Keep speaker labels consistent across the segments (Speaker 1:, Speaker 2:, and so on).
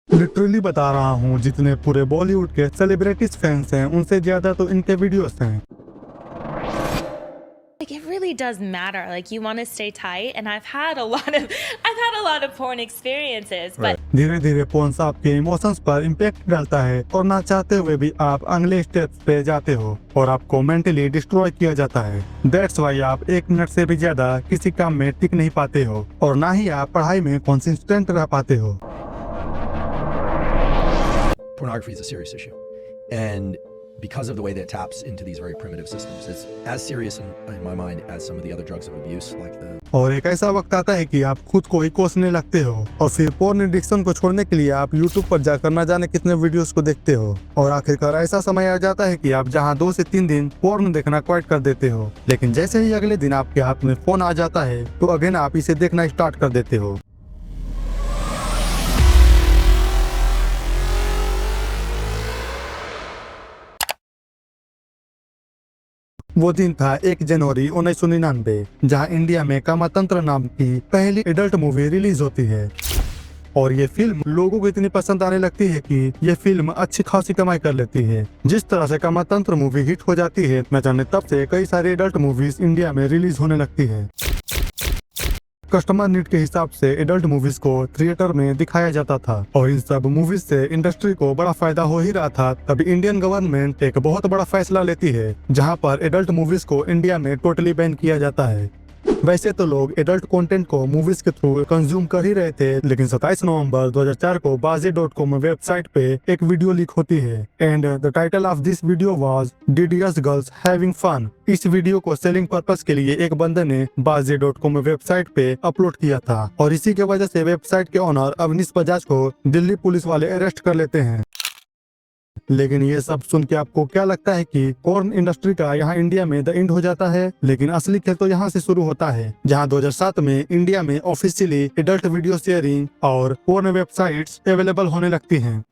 Speaker 1: Literally बता रहा हूँ, जितने पूरे बॉलीवुड के सेलिब्रिटीज फैंस हैं उनसे ज्यादा तो इनके वीडियोस हैं।
Speaker 2: Like it really does matter. Like you want to stay tight, and I've had a lot of porn experiences, but
Speaker 1: धीरे धीरे फोन आपके इमोशंस पर इम्पैक्ट डालता है और ना चाहते हुए भी आप अगले स्टेप पे जाते हो और आपको मेंटली डिस्ट्रॉय किया जाता है। दैट्स वाई आप 1 मिनट से भी ज्यादा किसी काम में टिक नहीं पाते हो और ना ही आप पढ़ाई में कंसिस्टेंट रह पाते हो।
Speaker 3: Pornography is a serious issue, and because of the way that it taps into these very primitive systems, it's as serious in my mind as some of the other drugs of abuse, like the.
Speaker 1: और एक ऐसा वक्त आता है कि आप खुद को ही कोसने लगते हो और फिर पोर्न एडिक्शन को छोड़ने के लिए आप YouTube पर जाकर न जाने कितने वीडियोस को देखते हो और आखिरकार ऐसा समय आ जाता है कि आप जहां 2 से 3 दिन पोर्न देखना क्वाइट कर देते हो, लेकिन जैसे ही अगले दिन आपके हाथ में फोन आ जाता है तो अगेन आप इसे देखना स्टार्ट कर देते हो। वो दिन था 1 जनवरी 1999, जहां इंडिया में कामातंत्र नाम की पहली एडल्ट मूवी रिलीज होती है और ये फिल्म लोगों को इतनी पसंद आने लगती है कि ये फिल्म अच्छी खासी कमाई कर लेती है। जिस तरह से कामातंत्र मूवी हिट हो जाती है, न जाने तब से कई सारी एडल्ट मूवीज इंडिया में रिलीज होने लगती है। कस्टमर नीड के हिसाब से एडल्ट मूवीज को थिएटर में दिखाया जाता था और इन सब मूवीज से इंडस्ट्री को बड़ा फायदा हो ही रहा था। तभी इंडियन गवर्नमेंट एक बहुत बड़ा फैसला लेती है जहां पर एडल्ट मूवीज को इंडिया में टोटली बैन किया जाता है। वैसे तो लोग एडल्ट कंटेंट को मूवीज के थ्रू कंज्यूम कर ही रहे थे, लेकिन 27 नवंबर 2004 को bazi.com वेबसाइट पे एक वीडियो लीक होती है and the title of this video was did yes girls having fun. इस वीडियो को सेलिंग पर्पस के लिए एक बंदे ने bazi.com वेबसाइट पे अपलोड किया था और इसी की वजह से वेबसाइट के ओनर अवनीश बजाज को दिल्ली पुलिस वाले अरेस्ट कर लेते हैं। लेकिन ये सब सुन के आपको क्या लगता है कि पोर्न इंडस्ट्री का यहाँ इंडिया में द एंड हो जाता है? लेकिन असली खेल तो यहाँ से शुरू होता है, जहाँ 2007 में इंडिया में ऑफिशियली एडल्ट वीडियो शेयरिंग और पोर्न वेबसाइट्स अवेलेबल होने लगती हैं।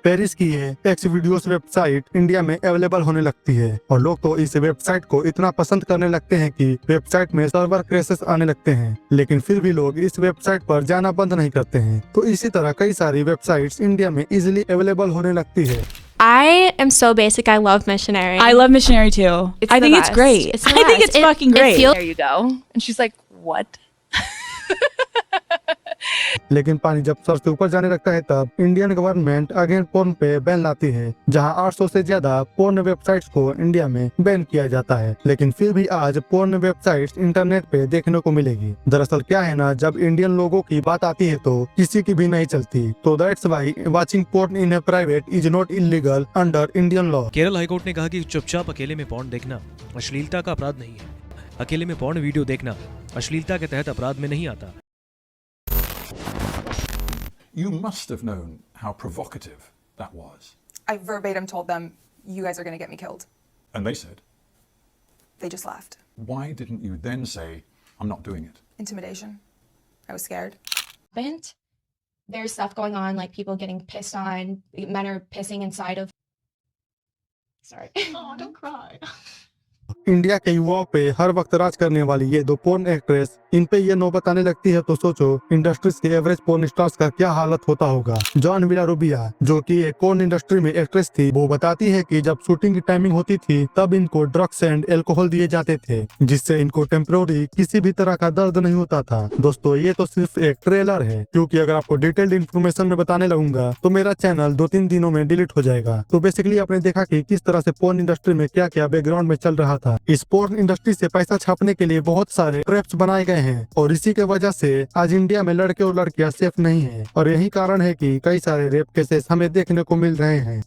Speaker 1: पेरिस की ये एक्स वीडियोस वेबसाइट इंडिया में अवेलेबल होने लगती है और लोग तो इस वेबसाइट को इतना पसंद करने लगते हैं कि वेबसाइट में सर्वर क्रैशेस आने लगते हैं, लेकिन फिर भी लोग इस वेबसाइट पर जाना बंद नहीं करते हैं। तो इसी तरह कई सारी वेबसाइट्स इंडिया में इजीली अवेलेबल होने लगती है।
Speaker 4: I am so basic. I love Missionary.
Speaker 5: I love Missionary too.
Speaker 4: It's
Speaker 5: I
Speaker 4: the
Speaker 5: think it's
Speaker 4: best.
Speaker 5: great.
Speaker 4: It's the
Speaker 5: I think
Speaker 4: best.
Speaker 5: it's fucking great.
Speaker 4: feels-
Speaker 5: There you go. And she's like, what?
Speaker 1: लेकिन पानी जब sir से ऊपर जाने लगता है तब Indian government again porn पे बैन लाती है, जहां 800 से ज्यादा पोर्न वेबसाइट्स को इंडिया में बैन किया जाता है। लेकिन फिर भी आज पोर्न वेबसाइट्स इंटरनेट पे देखने को मिलेगी। दरअसल क्या है ना, जब इंडियन लोगों की बात आती है तो किसी की भी नहीं चलती। तो that's why watching porn in A private is not illegal under Indian law.
Speaker 6: Kerala high court ने कहा कि चुपचाप अकेले में पोर्न देखना अश्लीलता का अपराध नहीं है। अकेले में पोर्न वीडियो देखना अश्लीलता के तहत अपराध में नहीं आता।
Speaker 7: You must have known how provocative that was.
Speaker 8: I verbatim told them, you guys are going to get me killed.
Speaker 7: And they said,
Speaker 8: They just laughed.
Speaker 7: why didn't you then say, I'm not doing it?
Speaker 8: Intimidation. I was scared.
Speaker 9: happened. There's stuff going on, like people getting pissed on. Men are pissing inside of. Sorry.
Speaker 5: Oh, don't cry.
Speaker 1: India के युवाओं पे हर वक्त राज करने वाली ये 2 porn actress in पे ये नौबत आने लगती है तो सोचो इंडस्ट्रीज के एवरेज पोर्न स्टार्स का क्या हालत होता होगा। जॉन विलारुबिया, जो कि एक पोर्न इंडस्ट्री में एक्ट्रेस थी, वो बताती है कि जब शूटिंग की टाइमिंग होती थी तब इनको ड्रग्स एंड एल्कोहल दिए जाते थे, जिससे इनको टेम्पररी किसी भी तरह का दर्द नहीं होता था। दोस्तों ये तो सिर्फ एक ट्रेलर है, क्योंकि अगर आपको डिटेल्ड इन्फॉर्मेशन में बताने लगूंगा तो मेरा चैनल 2-3 दिनों में डिलीट हो जाएगा। तो बेसिकली आपने देखा कि किस तरह से पोर्न इंडस्ट्री में क्या क्या बैकग्राउंड में चल रहा था। इस पोर्न इंडस्ट्री से पैसा छापने के लिए बहुत सारे ट्रैप्स बनाए गए हैं और इसी के वजह से आज इंडिया में लड़के और लड़कियां सेफ नहीं है और यही कारण है कि कई सारे रेप केसेस हमें देखने को मिल रहे हैं।